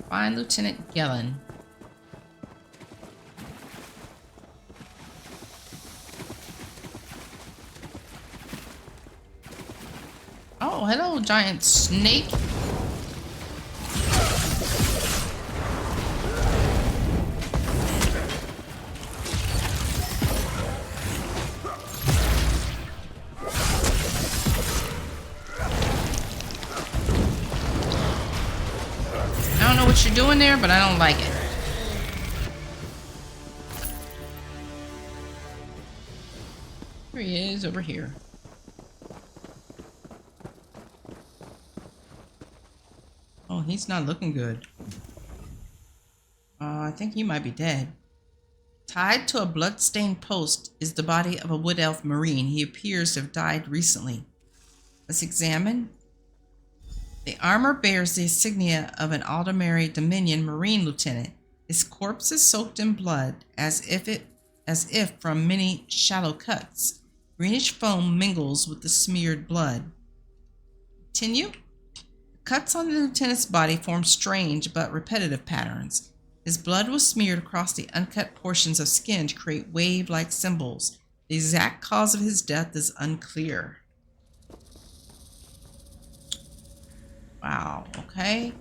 Find Lieutenant Gellin. Oh, hello, giant snake. I don't know what you're doing there, but I don't like it. Here he is, over here. Oh, he's not looking good. I think he might be dead. Tied to a blood-stained post is the body of a wood elf marine. He appears to have died recently. Let's examine. The armor bears the insignia of an Aldemary Dominion Marine lieutenant. His corpse is soaked in blood, as if from many shallow cuts. Greenish foam mingles with the smeared blood. Continue. Cuts on the lieutenant's body form strange but repetitive patterns. His blood was smeared across the uncut portions of skin to create wave-like symbols. The exact cause of his death is unclear. Wow, okay.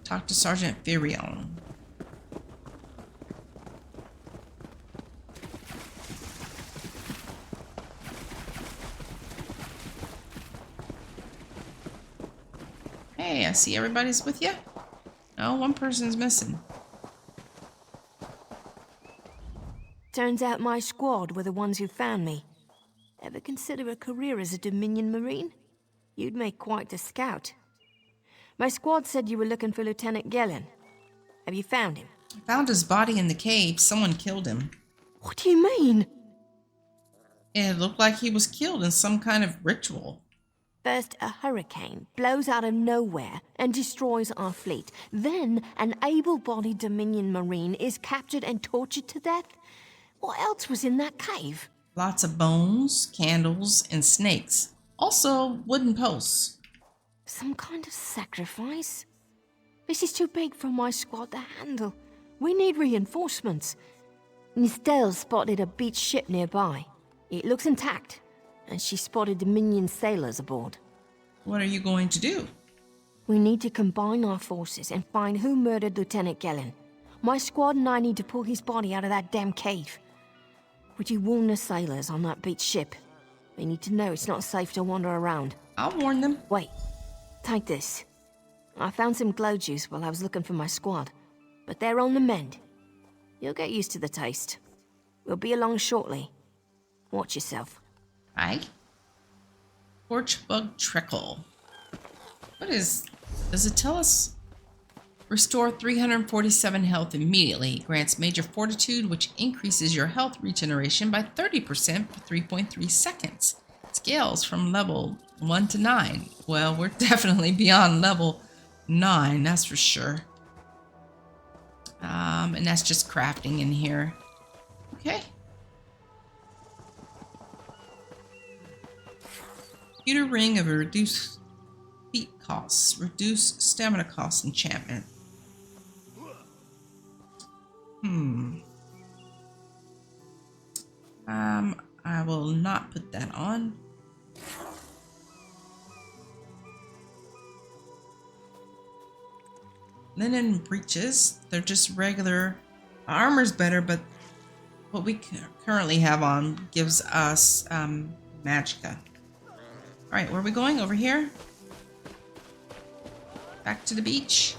Talk to Sergeant Firion. Hey, I see everybody's with you. No, one person's missing. Turns out my squad were the ones who found me. Ever consider a career as a Dominion Marine? You'd make quite a scout. My squad said you were looking for Lieutenant Gellin. Have you found him? I found his body in the cave. Someone killed him. What do you mean? It looked like he was killed in some kind of ritual. First, a hurricane blows out of nowhere and destroys our fleet. Then, an able-bodied Dominion Marine is captured and tortured to death. What else was in that cave? Lots of bones, candles, and snakes. Also, wooden posts. Some kind of sacrifice? This is too big for my squad to handle. We need reinforcements. Nistel spotted a beached ship nearby. It looks intact, and she spotted Dominion sailors aboard. What are you going to do? We need to combine our forces and find who murdered Lieutenant Gellin. My squad and I need to pull his body out of that damn cave. Would you warn the sailors on that beached ship? They need to know it's not safe to wander around. I'll warn them. Wait, take this. I found some glow juice while I was looking for my squad, but they're on the mend. You'll get used to the taste. We'll be along shortly. Watch yourself. Aye. Torchbug Trickle. Does it tell us? Restore 347 health immediately. Grants major fortitude, which increases your health regeneration by 30% for 3.3 seconds. Scales from level 1 to 9. Well, we're definitely beyond level 9, that's for sure. And that's just crafting in here. Okay. Computer ring of a reduced feat costs, reduced stamina costs enchantment. I will not put that on. Linen breeches, they're just regular. Armor's better, but what we currently have on gives us Magicka. Alright, where are we going? Over here? Back to the beach.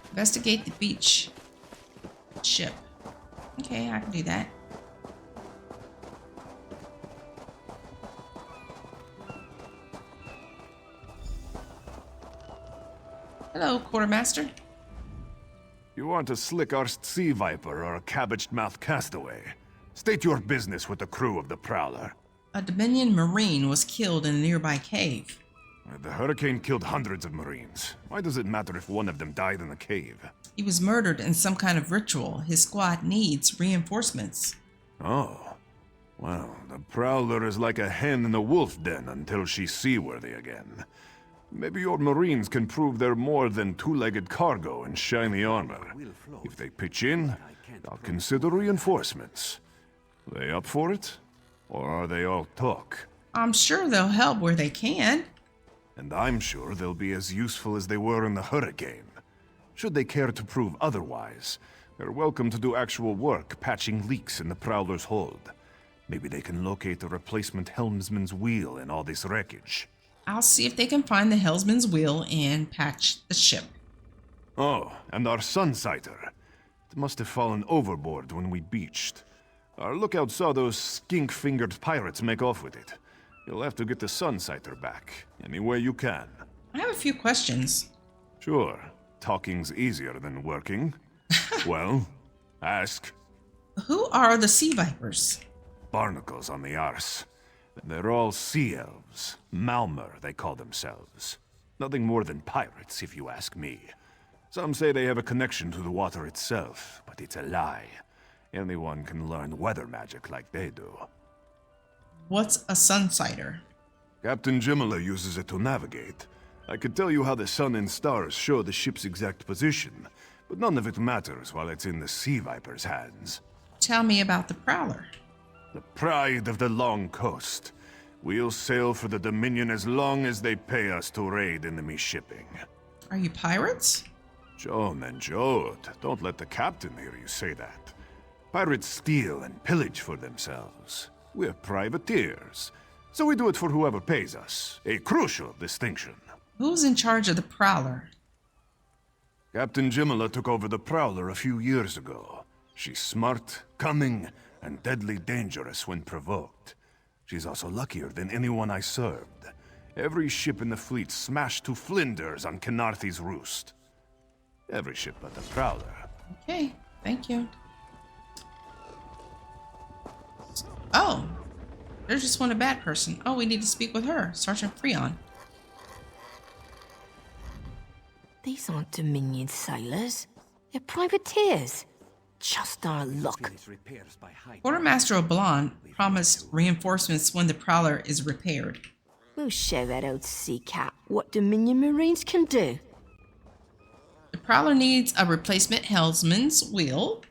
Investigate the beach ship. Okay, I can do that. Hello, Quartermaster. You want a slick-arsed sea viper or a cabbage-mouthed castaway? State your business with the crew of the Prowler. A Dominion Marine was killed in a nearby cave. The hurricane killed hundreds of Marines. Why does it matter if one of them died in the cave? He was murdered in some kind of ritual. His squad needs reinforcements. Oh. Well, the Prowler is like a hen in a wolf den until she's seaworthy again. Maybe your Marines can prove they're more than two-legged cargo in shiny armor. If they pitch in, I'll consider reinforcements. They up for it? Or are they all talk? I'm sure they'll help where they can. And I'm sure they'll be as useful as they were in the hurricane. Should they care to prove otherwise, they're welcome to do actual work patching leaks in the Prowler's hold. Maybe they can locate a replacement helmsman's wheel in all this wreckage. I'll see if they can find the helmsman's wheel and patch the ship. Oh, and our Sunsighter. It must have fallen overboard when we beached. Our lookout saw those skink-fingered pirates make off with it. You'll have to get the Sunsighter back, any way you can. I have a few questions. Sure. Talking's easier than working. Well, ask. Who are the Sea Vipers? Barnacles on the arse. They're all sea elves. Malmer, they call themselves. Nothing more than pirates, if you ask me. Some say they have a connection to the water itself, but it's a lie. Anyone can learn weather magic like they do. What's a Sunsighter? Captain Jimala uses it to navigate. I could tell you how the sun and stars show the ship's exact position, but none of it matters while it's in the Sea Viper's hands. Tell me about the Prowler. The pride of the long coast. We'll sail for the Dominion as long as they pay us to raid enemy shipping. Are you pirates? John and Jode, don't let the captain hear you say that. Pirates steal and pillage for themselves. We're privateers, so we do it for whoever pays us. A crucial distinction. Who's in charge of the Prowler? Captain Jimala took over the Prowler a few years ago. She's smart, cunning, and deadly dangerous when provoked. She's also luckier than anyone I served. Every ship in the fleet smashed to flinders on Kynarthi's roost. Every ship but the Prowler. Okay, thank you. Oh, there's just one a bad person. Oh, we need to speak with her, Sergeant Freon. These aren't Dominion sailors. They're privateers. Just our luck. Quartermaster Oblon promised reinforcements when the Prowler is repaired. We'll show that old sea cat what Dominion Marines can do. The Prowler needs a replacement helmsman's wheel.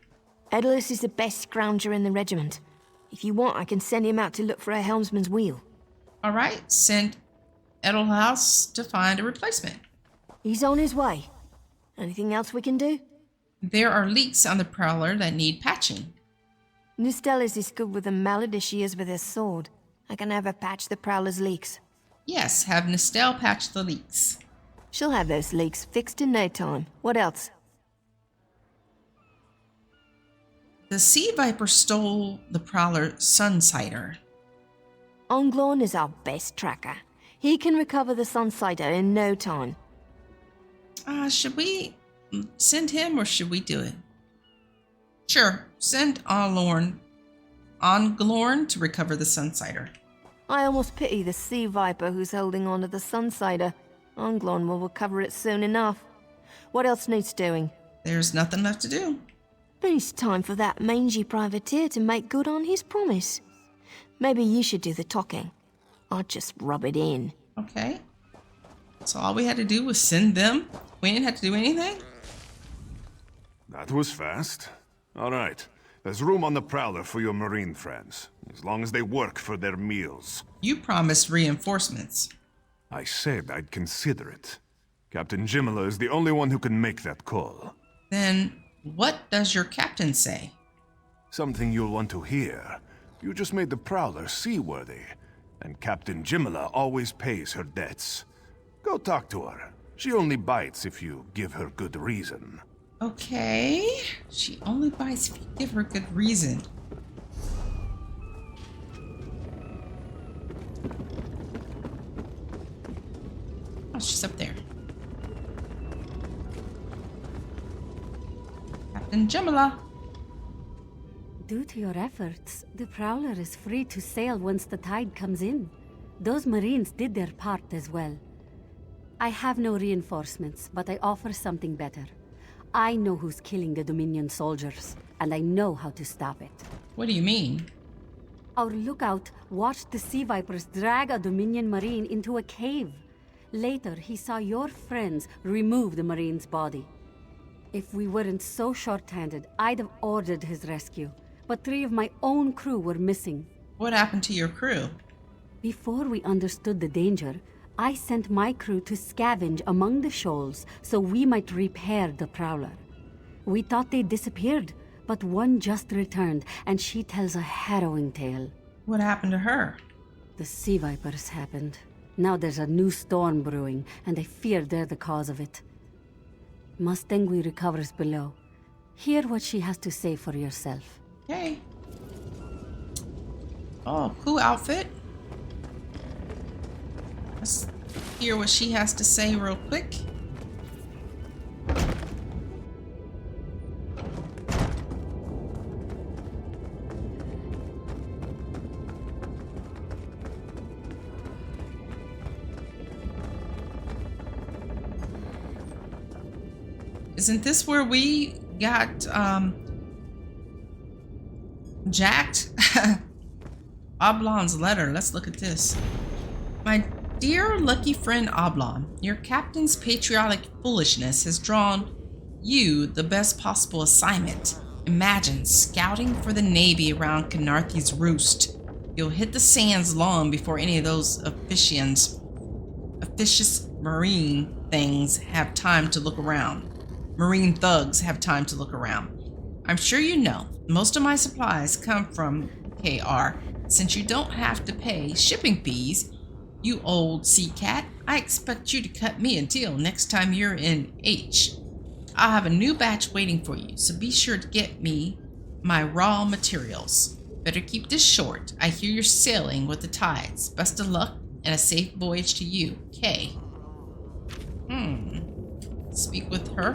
Edalus is the best scrounger in the regiment. If you want, I can send him out to look for a helmsman's wheel. All right, send Edelhaus to find a replacement. He's on his way. Anything else we can do? There are leaks on the Prowler that need patching. Nustell is as good with a mallet as she is with his sword. I can have her patch the Prowler's leaks. Yes, have Nustell patch the leaks. She'll have those leaks fixed in no time. What else? The Sea Viper stole the Prowler Sunsighter. Onglorn is our best tracker. He can recover the Sunsighter in no time. Should we send him or should we do it? Sure, send Onglorn to recover the Sunsighter. I almost pity the Sea Viper who's holding on to the Sunsighter. Onglorn will recover it soon enough. What else needs doing? There's nothing left to do. But it's time for that mangy privateer to make good on his promise. Maybe you should do the talking. I'll just rub it in. Okay. So all we had to do was send them? We didn't have to do anything? That was fast. All right. There's room on the Prowler for your Marine friends, as long as they work for their meals. You promised reinforcements. I said I'd consider it. Captain Jimala is the only one who can make that call. Then what does your captain say? Something you'll want to hear. You just made the Prowler seaworthy, and Captain Jimala always pays her debts. Go talk to her. She only bites if you give her good reason. Okay. She only bites if you give her good reason. Oh, she's up there. Captain Jimala. Due to your efforts, the Prowler is free to sail once the tide comes in. Those Marines did their part as well. I have no reinforcements, but I offer something better. I know who's killing the Dominion soldiers, and I know how to stop it. What do you mean? Our lookout watched the Sea Vipers drag a Dominion Marine into a cave. Later, he saw your friends remove the Marine's body. If we weren't so short-handed, I'd have ordered his rescue. But 3 of my own crew were missing. What happened to your crew? Before we understood the danger, I sent my crew to scavenge among the shoals so we might repair the Prowler. We thought they disappeared, but one just returned, and she tells a harrowing tale. What happened to her? The Sea Vipers happened. Now there's a new storm brewing, and I fear they're the cause of it. Mustangui recovers below. Hear what she has to say for yourself. Okay. Oh, cool outfit. Let's hear what she has to say real quick. Isn't this where we got jacked? Oblon's letter. Let's look at this. My dear lucky friend Oblon, your captain's patriotic foolishness has drawn you the best possible assignment. Imagine scouting for the Navy around Canarthy's Roost. You'll hit the sands long before any of those officious marine things have time to look around. Marine thugs have time to look around. I'm sure you know, most of my supplies come from KR. Since you don't have to pay shipping fees, you old sea cat, I expect you to cut me a deal next time you're in H. I'll have a new batch waiting for you, so be sure to get me my raw materials. Better keep this short. I hear you're sailing with the tides. Best of luck and a safe voyage to you, K. Speak with her.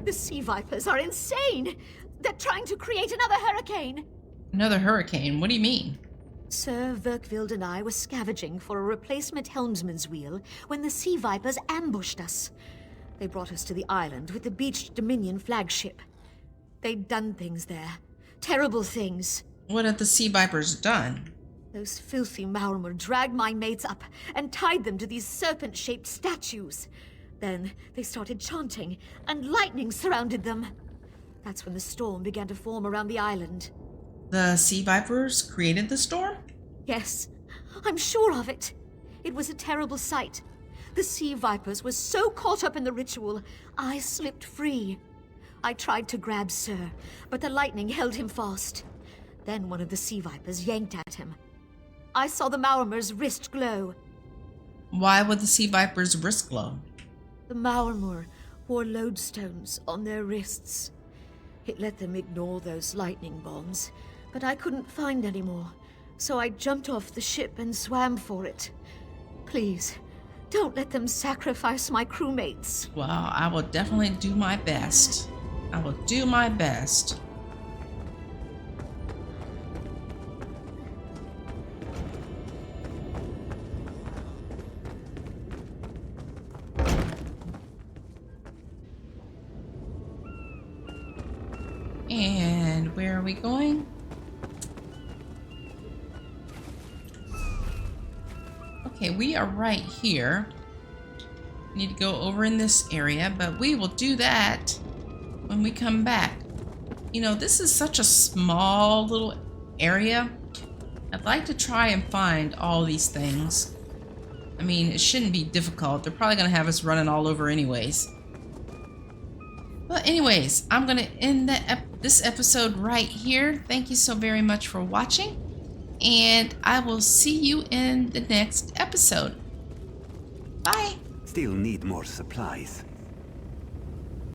The Sea Vipers are insane! They're trying to create another hurricane! Another hurricane? What do you mean? Sir Verkvild and I were scavenging for a replacement helmsman's wheel when the Sea Vipers ambushed us. They brought us to the island with the beached Dominion flagship. They'd done things there. Terrible things. What have the sea vipers done? Those filthy Maormer dragged my mates up and tied them to these serpent-shaped statues. Then they started chanting, and lightning surrounded them. That's when the storm began to form around the island. The sea vipers created the storm? Yes, I'm sure of it. It was a terrible sight. The sea vipers were so caught up in the ritual, I slipped free. I tried to grab Sir, but the lightning held him fast. Then one of the sea vipers yanked at him. I saw the Maormer's wrist glow. Why would the sea vipers' wrist glow? The Maormer wore lodestones on their wrists. It let them ignore those lightning bombs, but I couldn't find any more, so I jumped off the ship and swam for it. Please, don't let them sacrifice my crewmates. Well, I will definitely do my best. I will do my best. And where are we going? Okay, we are right here. Need to go over in this area, but we will do that when we come back. You know, this is such a small little area. I'd like to try and find all these things. I mean, it shouldn't be difficult. They're probably going to have us running all over anyways. But anyways, I'm going to end this episode right here. Thank you so very much for watching. And I will see you in the next episode. Bye. Still need more supplies.